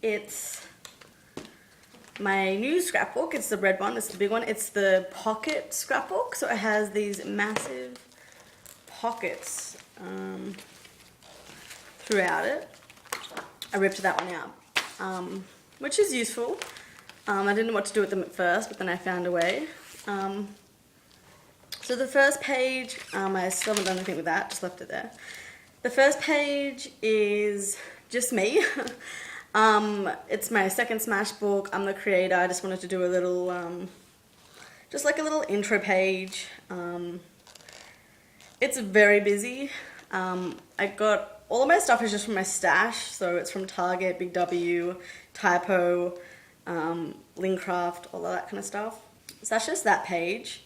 It's my new scrapbook. It's the red one, it's the big one. It's the pocket scrapbook, so it has these massive pockets throughout it. I ripped that one out, which is useful. I didn't know what to do with them at first, but then I found a way. So the first page, I still haven't done anything with that, just left it there. The first page is just me. It's my second Smashbook. I'm the creator. I just wanted to do a little, just like a little intro page. It's very busy. I got, all of my stuff is just from my stash, so it's from Target, Big W, Typo, Lincraft, all of that kind of stuff. So that's just that page.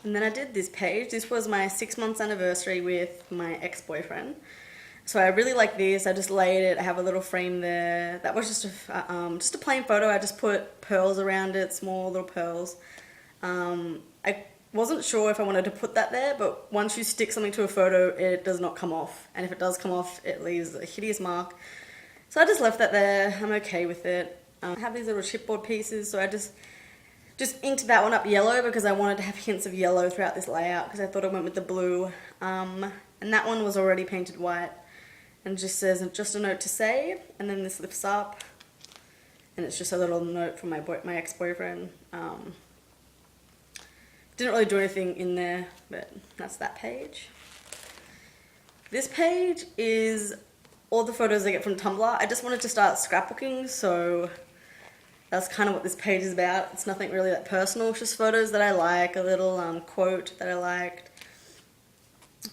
And then I did this page. This was my 6 months anniversary with my ex-boyfriend. So I really like this. I just laid it. I have a little frame there. That was just a plain photo. I just put pearls around it, small little pearls. I wasn't sure if I wanted to put that there, but once you stick something to a photo, it does not come off. And if it does come off, it leaves a hideous mark. So I just left that there. I'm okay with it. I have these little chipboard pieces, so I just inked that one up yellow because I wanted to have hints of yellow throughout this layout because I thought it went with the blue. And that one was already painted white and just says, just a note to say, and then this lifts up and it's just a little note from my ex-boyfriend. Didn't really do anything in there, but that's that page. This page is all the photos I get from Tumblr. I just wanted to start scrapbooking, so that's kind of what this page is about. It's nothing really that personal, it's just photos that I like, a little quote that I liked,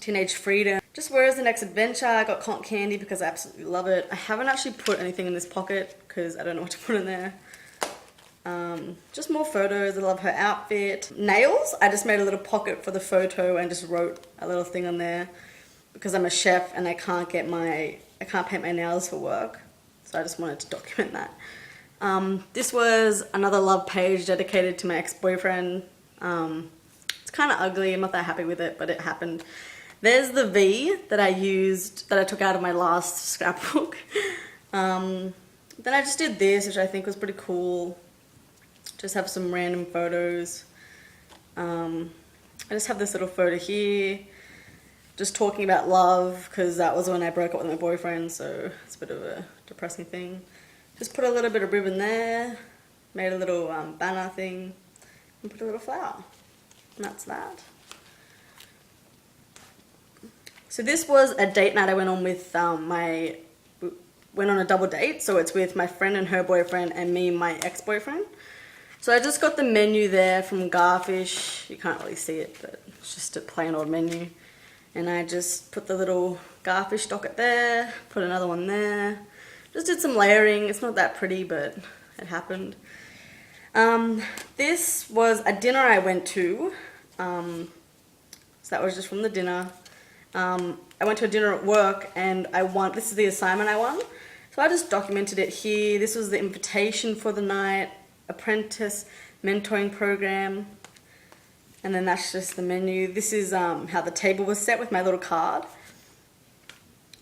teenage freedom. Just where is the next adventure? I got cotton candy because I absolutely love it. I haven't actually put anything in this pocket because I don't know what to put in there. Just more photos. I love her outfit. Nails, I just made a little pocket for the photo and just wrote a little thing on there because I'm a chef and I can't paint my nails for work. So I just wanted to document that. This was another love page dedicated to my ex-boyfriend. It's kind of ugly, I'm not that happy with it, but it happened. There's the V that I took out of my last scrapbook. Then I just did this, which I think was pretty cool. Just have some random photos. I just have this little photo here, just talking about love, because that was when I broke up with my boyfriend, so it's a bit of a depressing thing. Just put a little bit of ribbon there, made a little banner thing, and put a little flower. And that's that. So this was a date night I went on with went on a double date, so it's with my friend and her boyfriend and me and my ex-boyfriend. So I just got the menu there from Garfish. You can't really see it, but it's just a plain old menu. And I just put the little Garfish docket there, put another one there. Just did some layering. It's not that pretty, but it happened. This was a dinner I went to. So that was just from the dinner. I went to a dinner at work and this is the assignment I won. So I just documented it here. This was the invitation for the night, apprentice mentoring program. And then that's just the menu. This is how the table was set with my little card.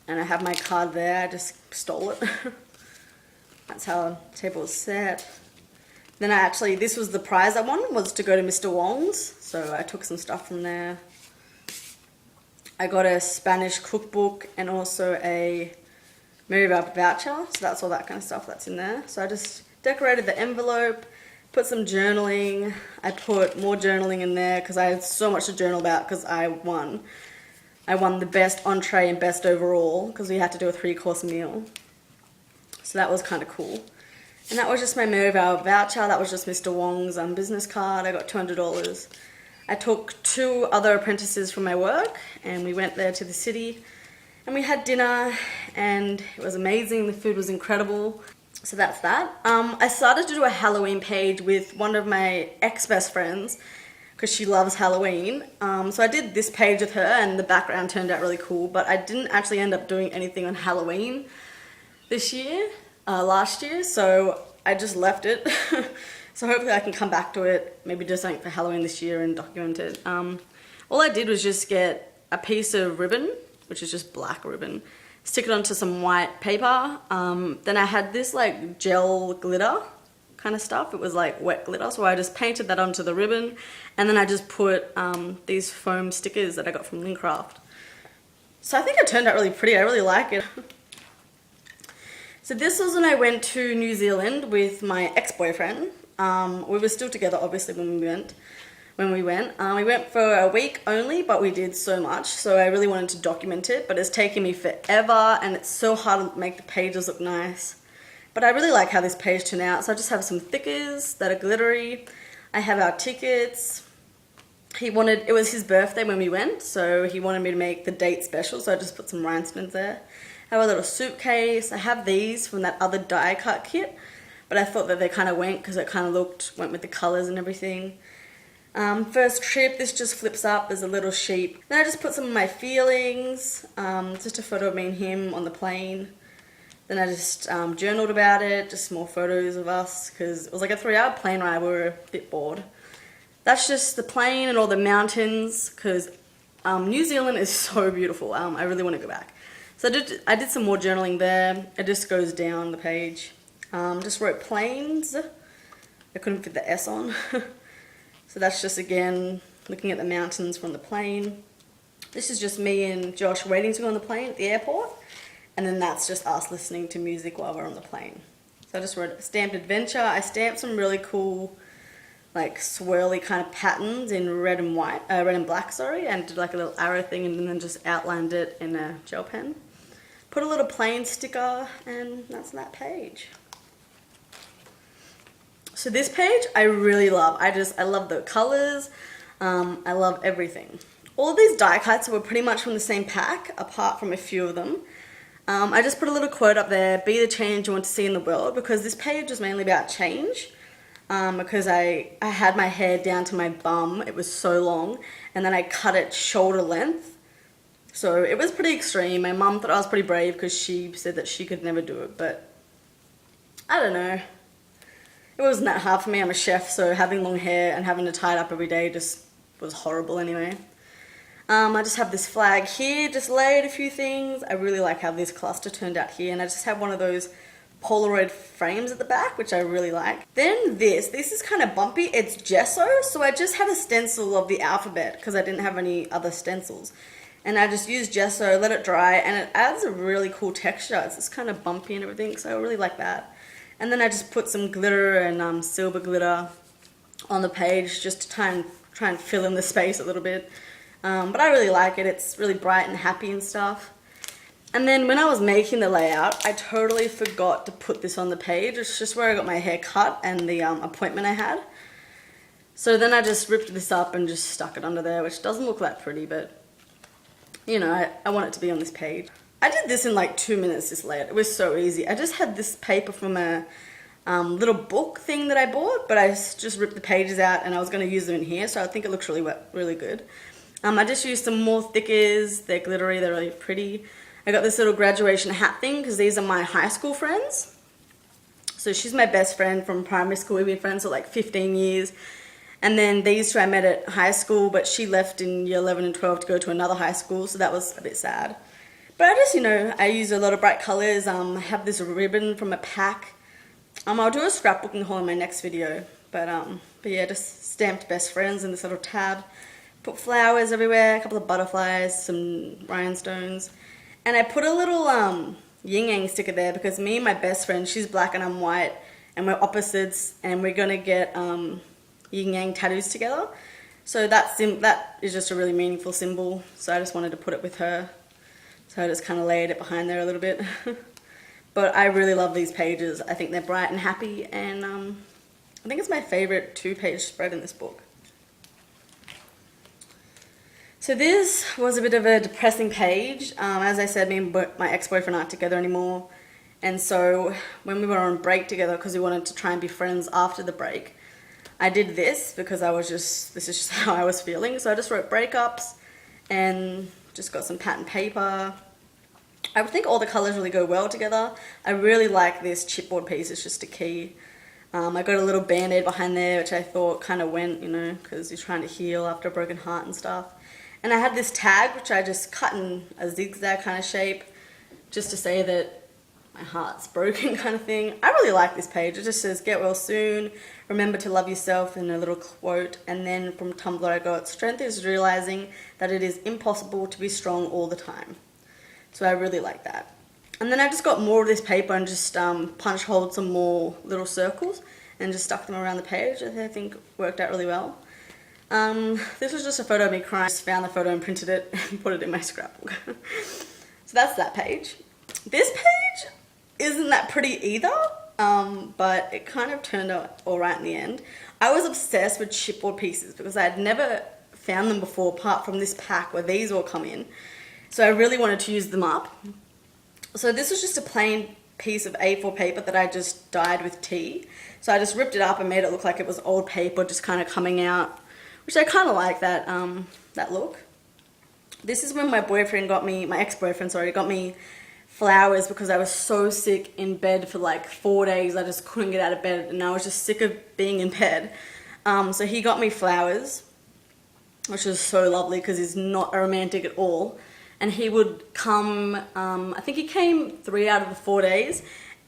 And I have my card there, I just stole it. That's how the table was set. Then this was the prize I won, was to go to Mr. Wong's. So I took some stuff from there. I got a Spanish cookbook and also a Merriweather voucher. So that's all that kind of stuff that's in there. So I just decorated the envelope, put some journaling. I put more journaling in there because I had so much to journal about because I won. I won the best entree and best overall because we had to do a 3-course meal. So that was kind of cool. And that was just my Merriweather voucher. That was just Mr. Wong's business card. I got $200. I took 2 other apprentices from my work and we went there to the city and we had dinner and it was amazing. The food was incredible. So that's that. I started to do a Halloween page with one of my ex-best friends because she loves Halloween. So I did this page with her and the background turned out really cool, but I didn't actually end up doing anything on Halloween last year, so I just left it. So hopefully I can come back to it, maybe do something for Halloween this year and document it. All I did was just get a piece of ribbon, which is just black ribbon, stick it onto some white paper. Then I had this like gel glitter kind of stuff. It was like wet glitter, so I just painted that onto the ribbon, and then I just put these foam stickers that I got from Lincraft. So I think it turned out really pretty. I really like it. So this was when I went to New Zealand with my ex-boyfriend. We were still together, obviously, when we went. We went for a week only, but we did so much, so I really wanted to document it, but it's taken me forever, and it's so hard to make the pages look nice. But I really like how this page turned out, so I just have some thickers that are glittery. I have our tickets. It was his birthday when we went, so he wanted me to make the date special, so I just put some rhinestones there. I have a little suitcase. I have these from that other die cut kit, but I thought that they kind of went because it kind of went with the colors and everything. First trip, this just flips up as a little sheep. Then I just put some of my feelings, just a photo of me and him on the plane. Then I just journaled about it, just more photos of us, because it was like a 3-hour plane ride. We were a bit bored. That's just the plane and all the mountains, because New Zealand is so beautiful. I really want to go back. So I did some more journaling there. It just goes down the page. Just wrote planes. I couldn't fit the S on. So that's just, again, looking at the mountains from the plane. This is just me and Josh waiting to go on the plane at the airport. And then that's just us listening to music while we're on the plane. So I just wrote stamped adventure. I stamped some really cool, like swirly kind of patterns in red and black, and did like a little arrow thing, and then just outlined it in a gel pen. Put a little plane sticker, and that's that page. So this page I really love. I love the colors. I love everything. All of these die cuts were pretty much from the same pack, apart from a few of them. I just put a little quote up there, be the change you want to see in the world, because this page was mainly about change. Because I had my hair down to my bum, it was so long, and then I cut it shoulder length. So it was pretty extreme. My mum thought I was pretty brave because she said that she could never do it, but I don't know. It wasn't that hard for me. I'm a chef, so having long hair and having to tie it up every day just was horrible anyway. I just have this flag here, just laid a few things. I really like how this cluster turned out here, and I just have one of those Polaroid frames at the back, which I really like. Then this is kind of bumpy. It's gesso, so I just had a stencil of the alphabet because I didn't have any other stencils. And I just used gesso, let it dry, and it adds a really cool texture. It's just kind of bumpy and everything, so I really like that. And then I just put some glitter and silver glitter on the page just to try and fill in the space a little bit. But I really like it. It's really bright and happy and stuff. And then when I was making the layout, I totally forgot to put this on the page. It's just where I got my hair cut and the appointment I had. So then I just ripped this up and just stuck it under there, which doesn't look that pretty, but you know, I want it to be on this page. I did this in like 2 minutes, this layout. It was so easy. I just had this paper from a little book thing that I bought, but I just ripped the pages out and I was going to use them in here, so I think it looks really good. I just used some more thickers. They're glittery, they're really pretty. I got this little graduation hat thing because these are my high school friends. So she's my best friend from primary school. We've been friends for like 15 years. And then these two I met at high school, but she left in year 11 and 12 to go to another high school, so that was a bit sad. But I just, I use a lot of bright colors. I have this ribbon from a pack. I'll do a scrapbooking haul in my next video. But yeah, just stamped best friends in this little tab. Put flowers everywhere, a couple of butterflies, some rhinestones. And I put a little yin-yang sticker there because me and my best friend, she's black and I'm white, and we're opposites, and we're going to get yin-yang tattoos together. So that is just a really meaningful symbol, so I just wanted to put it with her. So I just kind of laid it behind there a little bit. But I really love these pages. I think they're bright and happy, and I think it's my favorite 2-page spread in this book. So this was a bit of a depressing page. As I said, me and my ex-boyfriend aren't together anymore. And so when we were on break together, because we wanted to try and be friends after the break, I did this because this is just how I was feeling. So I just wrote breakups and just got some pattern paper. I think all the colors really go well together. I really like this chipboard piece. It's just a key. I got a little band-aid behind there, which I thought kind of went, because you're trying to heal after a broken heart and stuff. And I had this tag, which I just cut in a zigzag kind of shape, just to say that my heart's broken kind of thing. I really like this page. It just says, get well soon, remember to love yourself, in a little quote. And then from Tumblr I got, strength is realizing that it is impossible to be strong all the time. So I really like that. And then I just got more of this paper and just punch holed some more little circles and just stuck them around the page. I think worked out really well. This was just a photo of me crying. I just found the photo and printed it and put it in my scrapbook. So that's that page. This page isn't that pretty either, but it kind of turned out alright in the end. I was obsessed with chipboard pieces because I had never found them before apart from this pack where these all come in. So I really wanted to use them up. So this was just a plain piece of A4 paper that I just dyed with tea. So I just ripped it up and made it look like it was old paper just kind of coming out, which I kind of like that, that look. This is when my boyfriend got me, my ex-boyfriend, sorry, got me flowers because I was so sick in bed for like 4 days. I just couldn't get out of bed and I was just sick of being in bed. So he got me flowers, which was so lovely because he's not a romantic at all. And he would come, I think he came 3 out of the 4 days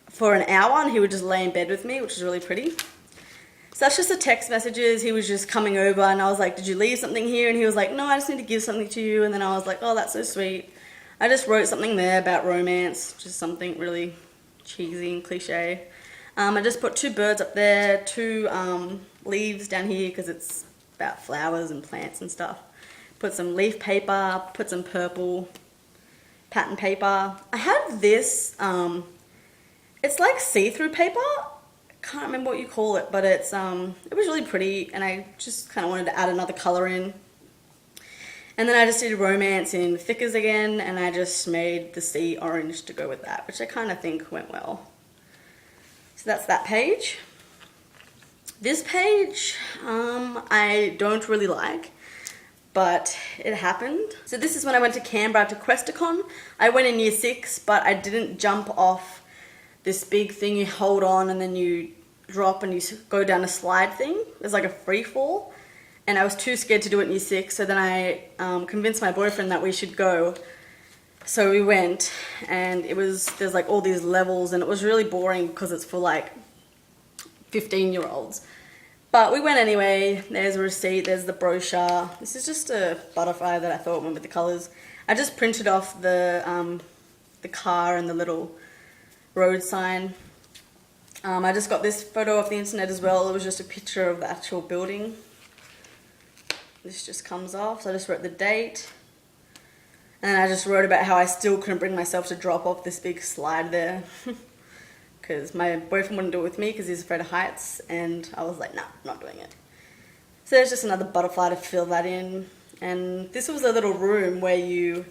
for an hour and he would just lay in bed with me, which was really pretty. So that's just the text messages. He was just coming over and I was like, did you leave something here? And he was like, no, I just need to give something to you. And then I was like, oh, that's so sweet. I just wrote something there about romance, just something really cheesy and cliche. I just put 2 birds up there, 2 leaves down here because it's about flowers and plants and stuff. Put some leaf paper, put some purple pattern paper. I had this, it's like see-through paper. I can't remember what you call it, but it's it was really pretty and I just kind of wanted to add another color in. And then I just did romance in thickers again and I just made the sea orange to go with that, which I kind of think went well. So that's that page. This page I don't really like, but it happened. So this is when I went to Canberra to Questacon. I went in year 6, but I didn't jump off this big thing you hold on and then you drop and you go down a slide thing. There's like a free fall. And I was too scared to do it in year 6, so then I convinced my boyfriend that we should go. So we went, and there's like all these levels, and it was really boring because it's for like 15-year-olds. But we went anyway. There's a receipt, there's the brochure. This is just a butterfly that I thought went with the colours. I just printed off the car and the little road sign. I just got this photo off the internet as well. It was just a picture of the actual building. This just comes off, so I just wrote the date. And then I just wrote about how I still couldn't bring myself to drop off this big slide there. Because my boyfriend wouldn't do it with me because he's afraid of heights. And I was like, nah, not doing it. So there's just another butterfly to fill that in. And this was a little room where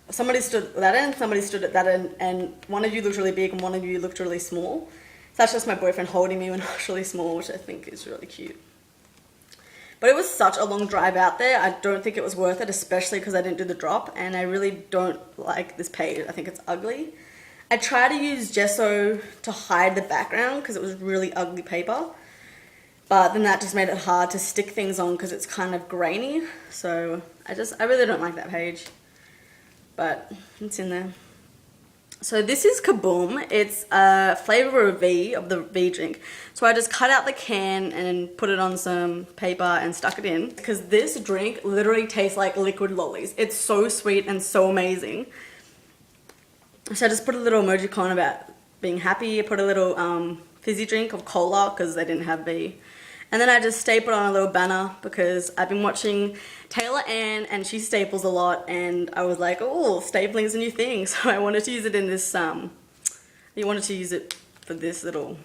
somebody stood at that end, somebody stood at that end, and one of you looked really big and one of you looked really small. So that's just my boyfriend holding me when I was really small, which I think is really cute. But it was such a long drive out there. I don't think it was worth it, especially because I didn't do the drop. And I really don't like this page. I think it's ugly. I tried to use gesso to hide the background because it was really ugly paper. But then that just made it hard to stick things on because it's kind of grainy. So I really don't like that page. But it's in there. So this is Kaboom. It's a flavour of V, of the V drink. So I just cut out the can and put it on some paper and stuck it in. Because this drink literally tastes like liquid lollies. It's so sweet and so amazing. So I just put a little emojicon about being happy. I put a little fizzy drink of cola because they didn't have V. And then I just stapled on a little banner because I've been watching Taylor Ann and she staples a lot and I was like, oh, stapling's a new thing. So I wanted to use it in this, you wanted to use it for this little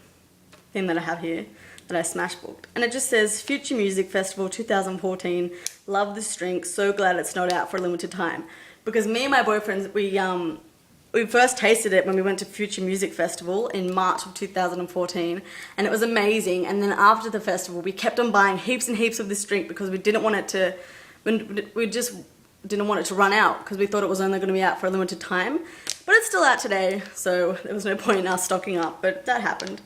thing that I have here that I Smashbooked. And it just says, Future Music Festival 2014, love this drink, so glad it's not out for a limited time. Because me and my boyfriend, we first tasted it when we went to Future Music Festival in March of 2014 and it was amazing. And then after the festival we kept on buying heaps and heaps of this drink because we didn't want it to, we just didn't want it to run out because we thought it was only going to be out for a limited time. But it's still out today, so there was no point in us stocking up, but that happened.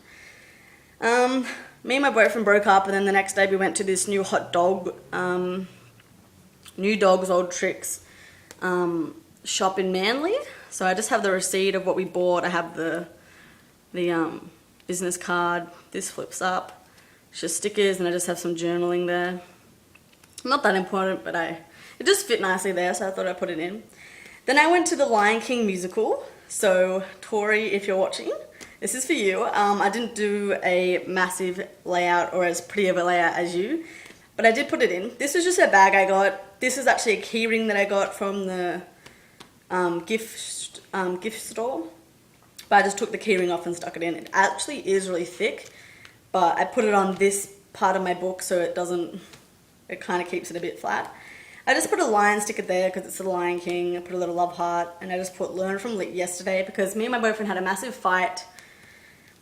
Me and my boyfriend broke up and then the next day we went to this new hot dog, New Dogs Old Tricks shop in Manly. So I just have the receipt of what we bought. I have the business card. This flips up. It's just stickers, and I just have some journaling there. Not that important, but it just fit nicely there, so I thought I'd put it in. Then I went to the Lion King musical. So Tori, if you're watching, this is for you. I didn't do a massive layout or as pretty of a layout as you, but I did put it in. This was just a bag I got. This is actually a key ring that I got from the gift store. But I just took the key ring off and stuck it in. It actually is really thick, but I put it on this part of my book so it kind of keeps it a bit flat. I just put a lion sticker there because it's the Lion King. I put a little love heart, and I just put learn from yesterday because me and my boyfriend had a massive fight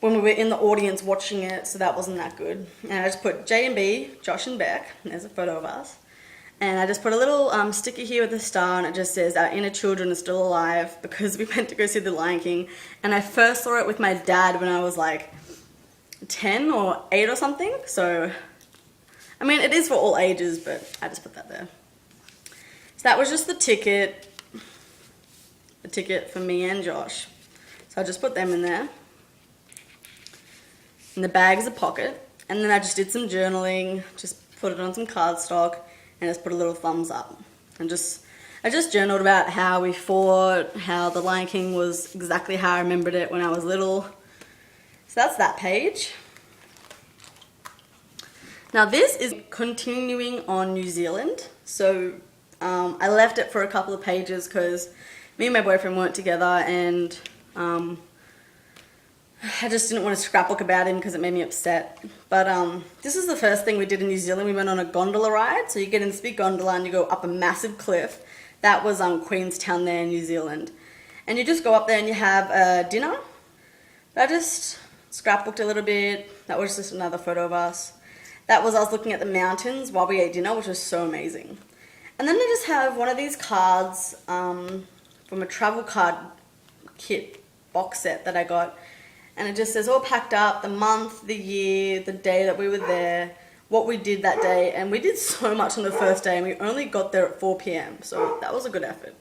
when we were in the audience watching it, so that wasn't that good. And I just put J and B, Josh and Beck, and there's a photo of us. And I just put a little sticker here with a star, and it just says our inner children are still alive because we went to go see the Lion King. And I first saw it with my dad when I was like 10 or 8 or something. So, I mean, it is for all ages, but I just put that there. So that was just the ticket for me and Josh. So I just put them in there. And the bag is a pocket. And then I just did some journaling, just put it on some cardstock, and just put a little thumbs up. And I just journaled about how we fought, how the Lion King was exactly how I remembered it when I was little. So that's that page. Now this is continuing on New Zealand. So I left it for a couple of pages because me and my boyfriend weren't together, and I just didn't want to scrapbook about him because it made me upset. But this is the first thing we did in New Zealand. We went on a gondola ride. So you get in this big gondola and you go up a massive cliff. That was Queenstown there in New Zealand. And you just go up there and you have a dinner. I just scrapbooked a little bit. That was just another photo of us. That was us looking at the mountains while we ate dinner, which was so amazing. And then I just have one of these cards from a travel card kit box set that I got. And it just says all packed up, the month, the year, the day that we were there, what we did that day. And we did so much on the first day, and we only got there at 4 p.m. So that was a good effort.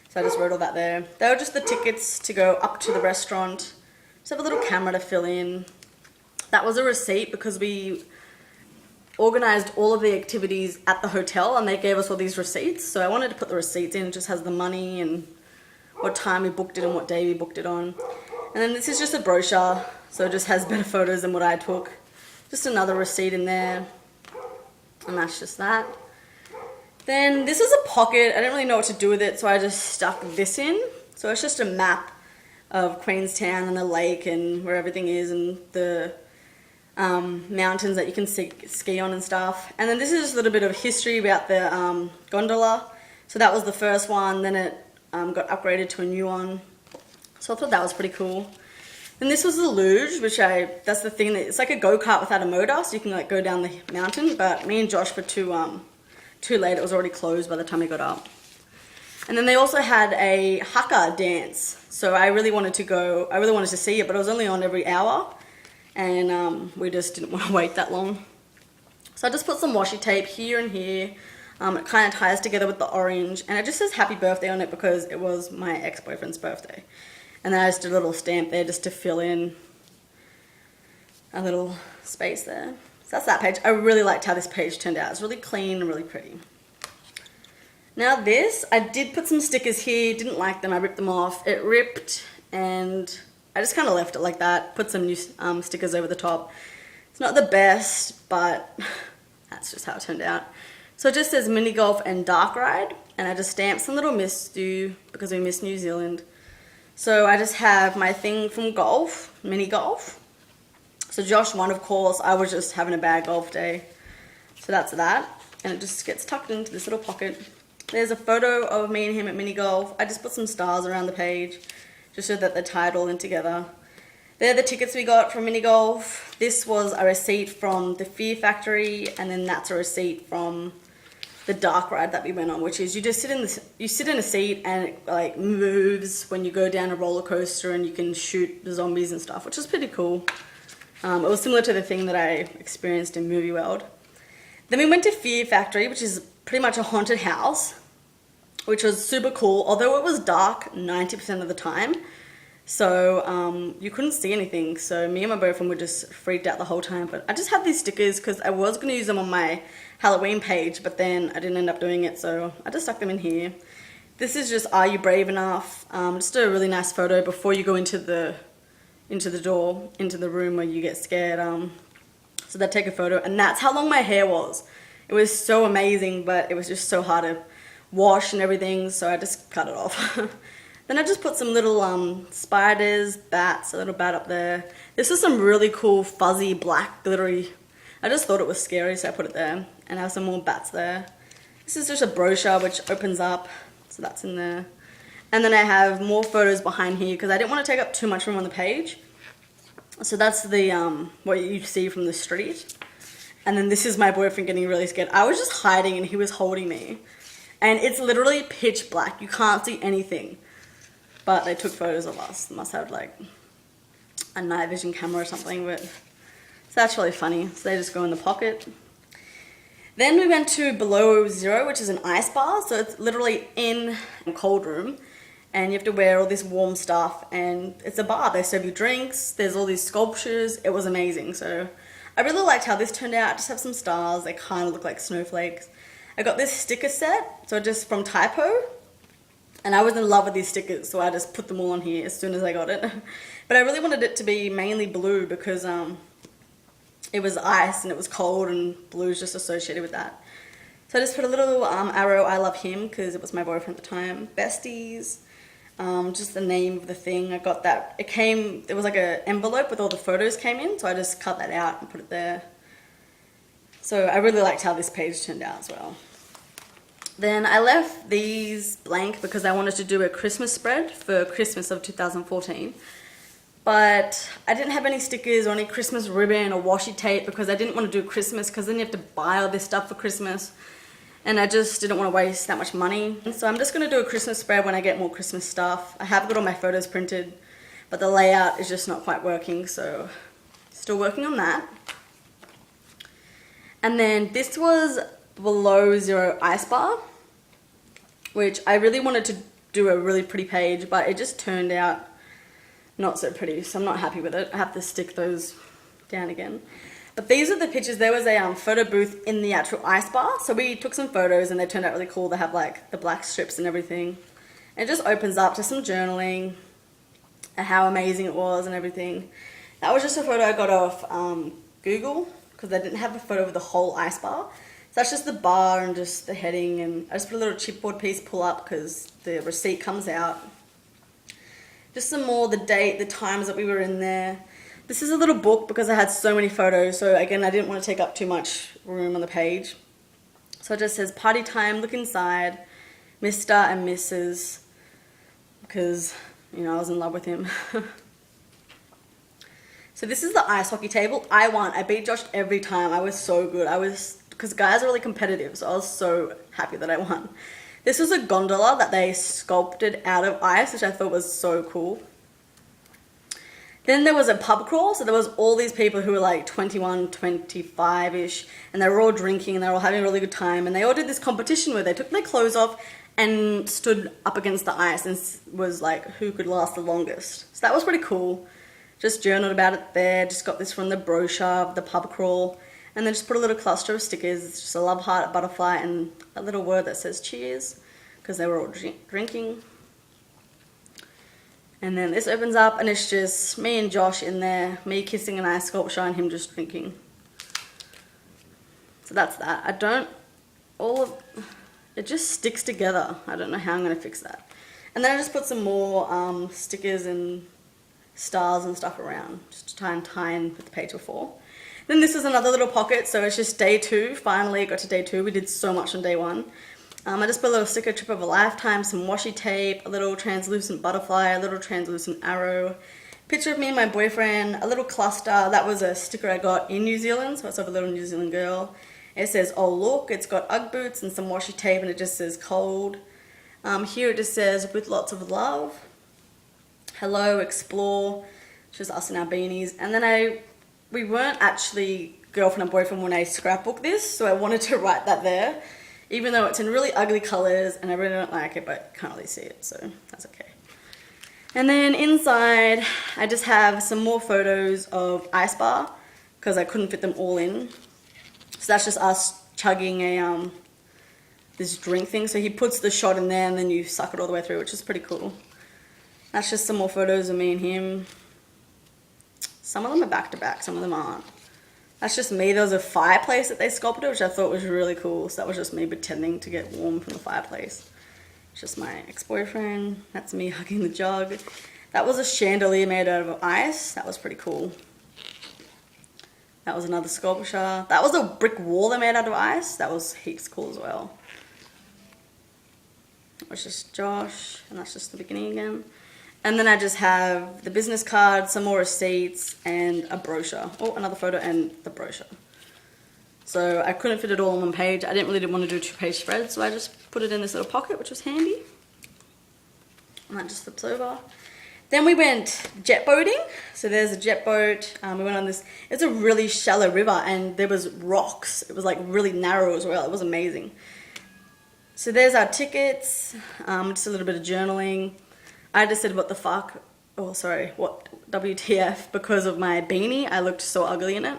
So I just wrote all that there. They were just the tickets to go up to the restaurant. Just have a little camera to fill in. That was a receipt because we organized all of the activities at the hotel, and they gave us all these receipts. So I wanted to put the receipts in. It just has the money and what time we booked it and what day we booked it on. And then this is just a brochure, so it just has better photos than what I took. Just another receipt in there, and that's just that. Then this is a pocket. I didn't really know what to do with it, so I just stuck this in. So it's just a map of Queenstown and the lake and where everything is, and the mountains that you can ski on and stuff. And then this is just a little bit of history about the gondola. So that was the first one, then it got upgraded to a new one. So I thought that was pretty cool. And this was the luge, which that's the thing, that it's like a go-kart without a motor, so you can like go down the mountain. But me and Josh were too late. It was already closed by the time we got up. And then they also had a haka dance. So I really wanted to see it, but it was only on every hour. And we just didn't want to wait that long. So I just put some washi tape here and here. It kind of ties together with the orange. And it just says happy birthday on it because it was my ex-boyfriend's birthday. And then I just did a little stamp there just to fill in a little space there. So that's that page. I really liked how this page turned out. It's really clean and really pretty. Now this, I did put some stickers here. Didn't like them. I ripped them off. It ripped, and I just kind of left it like that. Put some new stickers over the top. It's not the best, but that's just how it turned out. So it just says mini golf and dark ride. And I just stamped some little missed you because we missed New Zealand. So I just have my thing from golf, mini golf. So Josh won, of course. I was just having a bad golf day. So that's that. And it just gets tucked into this little pocket. There's a photo of me and him at mini golf. I just put some stars around the page just so that they're tied all in together. They're the tickets we got from mini golf. This was a receipt from the Fear Factory, and then that's a receipt from the dark ride that we went on, which is you just sit in a seat and it like moves when you go down a roller coaster, and you can shoot the zombies and stuff, which is pretty cool. It was similar to the thing that I experienced in Movie World. Then we went to Fear Factory, which is pretty much a haunted house. which was super cool, although it was dark 90% of the time. So you couldn't see anything. So me and my boyfriend were just freaked out the whole time. But I just have these stickers because I was going to use them on my Halloween page, but then I didn't end up doing it. So I just stuck them in here. This is just Are You Brave Enough? Just a really nice photo before you go into the door, into the room where you get scared. So they take a photo, and that's how long my hair was. It was so amazing, but it was just so hard to wash and everything, so I just cut it off. Then I just put some little spiders, bats, a little bat up there. This is some really cool fuzzy black glittery. I just thought it was scary, so I put it there. And I have some more bats there. This is just a brochure which opens up, so that's in there. And then I have more photos behind here because I didn't want to take up too much room on the page. So that's the what you see from the street. And then this is my boyfriend getting really scared. I was just hiding and he was holding me. And it's literally pitch black. You can't see anything. But they took photos of us. They must have like a night vision camera or something. But so that's really funny. So they just go in the pocket. Then we went to Below Zero, which is an ice bar. So it's literally in a cold room. And you have to wear all this warm stuff. And it's a bar. They serve you drinks. There's all these sculptures. It was amazing. So I really liked how this turned out. I just have some stars. They kind of look like snowflakes. I got this sticker set. So just from Typo. And I was in love with these stickers, so I just put them all on here as soon as I got it. But I really wanted it to be mainly blue because it was ice and it was cold, and blue is just associated with that. So I just put a little arrow, I love him, because it was my boyfriend at the time. Besties, just the name of the thing. I got that. It was like an envelope with all the photos came in, so I just cut that out and put it there. So I really liked how this page turned out as well. Then I left these blank because I wanted to do a Christmas spread for Christmas of 2014. But I didn't have any stickers or any Christmas ribbon or washi tape because I didn't want to do Christmas because then you have to buy all this stuff for Christmas. And I just didn't want to waste that much money. So I'm just going to do a Christmas spread when I get more Christmas stuff. I have got all my photos printed, but the layout is just not quite working. So still working on that. And then this was Below Zero Ice Bar, which I really wanted to do a really pretty page, but it just turned out not so pretty, so I'm not happy with it. I have to stick those down again. But these are the pictures. There was a photo booth in the actual ice bar, so we took some photos and they turned out really cool. They have like the black strips and everything. And it just opens up to some journaling, how amazing it was and everything. That was just a photo I got off Google because they didn't have a photo of the whole ice bar. So that's just the bar and just the heading, and I just put a little chipboard piece pull up because the receipt comes out. Just some more, the date, the times that we were in there. This is a little book because I had so many photos, so again I didn't want to take up too much room on the page. So it just says party time, look inside, Mr. and Mrs. because, you know, I was in love with him. So this is the ice hockey table. I won. I beat Josh every time. I was so good. Because guys are really competitive, so I was so happy that I won. This was a gondola that they sculpted out of ice, which I thought was so cool. Then there was a pub crawl, so there was all these people who were like 21, 25-ish, and they were all drinking, and they were all having a really good time, and they all did this competition where they took their clothes off and stood up against the ice and was like, who could last the longest. So that was pretty cool. Just journaled about it there, just got this from the brochure of the pub crawl. And then just put a little cluster of stickers. It's just a love heart, a butterfly, and a little word that says cheers, because they were all drinking. And then this opens up, and it's just me and Josh in there, me kissing an ice sculpture and him just drinking. So that's that. It just sticks together. I don't know how I'm going to fix that. And then I just put some more stickers and stars and stuff around, just to try and tie in with the page before. Then this is another little pocket, so it's just day 2. Finally, got to day 2. We did so much on day 1. I just put a little sticker, trip of a lifetime, some washi tape, a little translucent butterfly, a little translucent arrow, picture of me and my boyfriend, a little cluster. That was a sticker I got in New Zealand, so it's of a little New Zealand girl. It says, oh look, it's got Ugg boots and some washi tape, and it just says cold. Here it just says, with lots of love. Hello, explore. Just us in our beanies. And then we weren't actually girlfriend and boyfriend when I scrapbooked this, so I wanted to write that there. even though it's in really ugly colors and I really don't like it, but can't really see it, so that's okay. And then inside, I just have some more photos of Ice Bar because I couldn't fit them all in. So that's just us chugging a this drink thing. So he puts the shot in there and then you suck it all the way through, which is pretty cool. That's just some more photos of me and him. Some of them are back to back, some of them aren't. That's just me. There was a fireplace that they sculpted, which I thought was really cool. So that was just me pretending to get warm from the fireplace. It's just my ex-boyfriend. That's me hugging the jug. That was a chandelier made out of ice. That was pretty cool. That was another sculpture. That was a brick wall they made out of ice. That was heaps cool as well. That was just Josh, and that's just the beginning again. And then I just have the business card, some more receipts, and a brochure. Oh, another photo and the brochure. So I couldn't fit it all on one page. I didn't really want to do a 2-page spread, so I just put it in this little pocket, which was handy. And that just flips over. Then we went jet boating. So there's a jet boat. We went on this, it's a really shallow river and there was rocks. It was like really narrow as well. It was amazing. So there's our tickets, just a little bit of journaling. I just said what the fuck, oh sorry, what WTF, because of my beanie. I looked so ugly in it.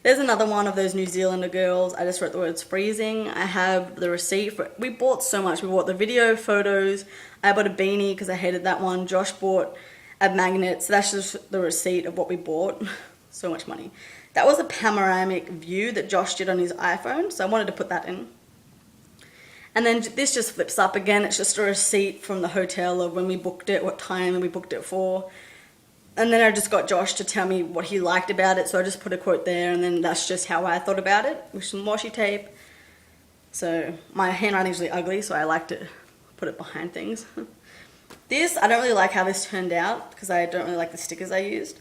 There's another one of those New Zealander girls. I just wrote the words freezing. I have the receipt for it. We bought so much. We bought the video, photos. I bought a beanie because I hated that one. Josh bought a magnet. So that's just the receipt of what we bought. So much money. That was a panoramic view that Josh did on his iPhone. So I wanted to put that in. And then this just flips up again. It's just a receipt from the hotel of when we booked it, what time we booked it for. And then I just got Josh to tell me what he liked about it. So I just put a quote there and then that's just how I thought about it with some washi tape. So my handwriting's really ugly, so I like to put it behind things. This, I don't really like how this turned out because I don't really like the stickers I used.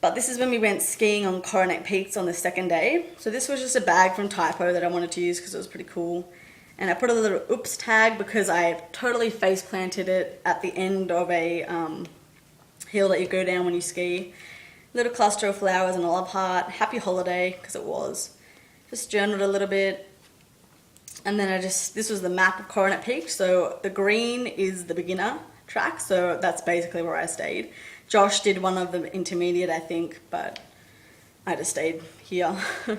But this is when we went skiing on Coronet Peaks on the second day. So this was just a bag from Typo that I wanted to use because it was pretty cool. And I put a little oops tag because I totally face planted it at the end of a hill that you go down when you ski. Little cluster of flowers and a love heart. Happy holiday, because it was. Just journaled a little bit. And then this was the map of Coronet Peak. So the green is the beginner track. So that's basically where I stayed. Josh did one of the intermediate, I think, but I just stayed here.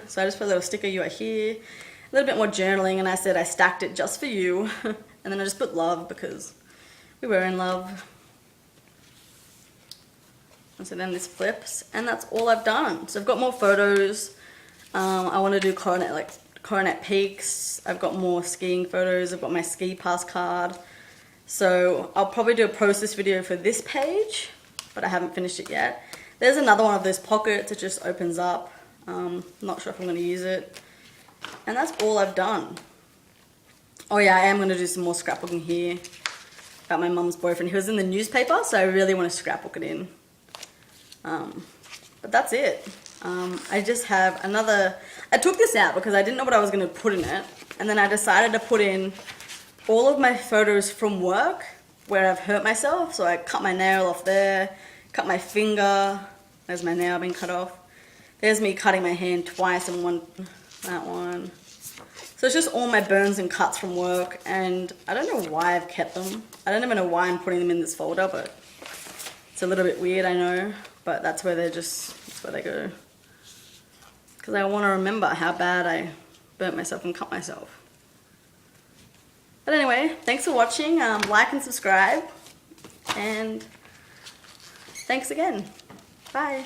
So I just put a little sticker, you are here. A little bit more journaling, and I said I stacked it just for you. And then I just put love because we were in love. And so then this flips, and that's all I've done. So I've got more photos. I want to do Coronet Peaks. I've got more skiing photos. I've got my ski pass card. So I'll probably do a process video for this page, but I haven't finished it yet. There's another one of those pockets. It just opens up. Not sure if I'm going to use it. And that's all I've done. Oh yeah, I am going to do some more scrapbooking here about my mum's boyfriend. He was in the newspaper, so I really want to scrapbook it in. But that's it. I just have another... I took this out because I didn't know what I was going to put in it. And then I decided to put in all of my photos from work where I've hurt myself. So I cut my nail off there, cut my finger. There's my nail being cut off. There's me cutting my hand twice in one... that one. So it's just all my burns and cuts from work, and I don't know why I've kept them. I don't even know why I'm putting them in this folder, but it's a little bit weird, I know, but that's where that's where they go. Because I want to remember how bad I burnt myself and cut myself. But anyway, thanks for watching. Like and subscribe, and thanks again. Bye.